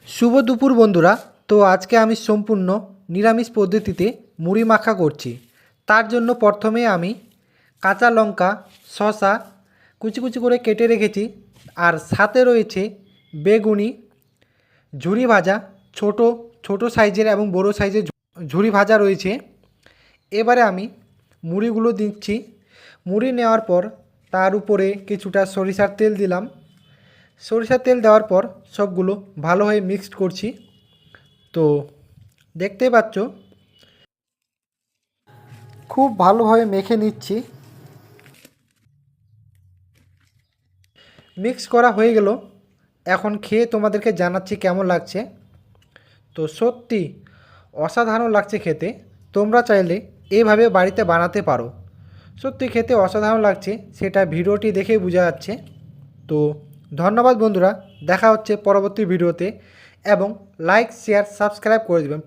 শুভ দুপুর বন্ধুরা। তো আজকে আমি সম্পূর্ণ নিরামিষ পদ্ধতিতে মুড়ি মাখা করছি। তার জন্য প্রথমে আমি কাঁচা লঙ্কা, শসা কুচি কুচি করে কেটে রেখেছি, আর সাথে রয়েছে বেগুনি, ঝুরি ভাজা, ছোট ছোট সাইজের এবং বড় সাইজের ঝুরি ভাজা রয়েছে। এবারে আমি মুড়িগুলো দিচ্ছি। মুড়ি নেওয়ার পর তার উপরে কিছুটা সরিষার তেল দিলাম। সরিষার তেল দেওয়ার পর সবগুলো ভালোভাবে মিক্সড করছি। তো দেখতেই পাচ্ছ খুব ভালোভাবে মেখে নিচ্ছি। মিক্স করা হয়ে গেল, এখন খেয়ে তোমাদেরকে জানাচ্ছি কেমন লাগছে। তো সত্যি অসাধারণ লাগছে খেতে। তোমরা চাইলে এভাবে বাড়িতে বানাতে পারো। সত্যি খেতে অসাধারণ লাগছে, সেটা ভিডিওটি দেখেই বোঝা যাচ্ছে। তো ধন্যবাদ বন্ধুরা, দেখা হচ্ছে পরবর্তী ভিডিওতে, এবং লাইক শেয়ার সাবস্ক্রাইব করে দেবেন।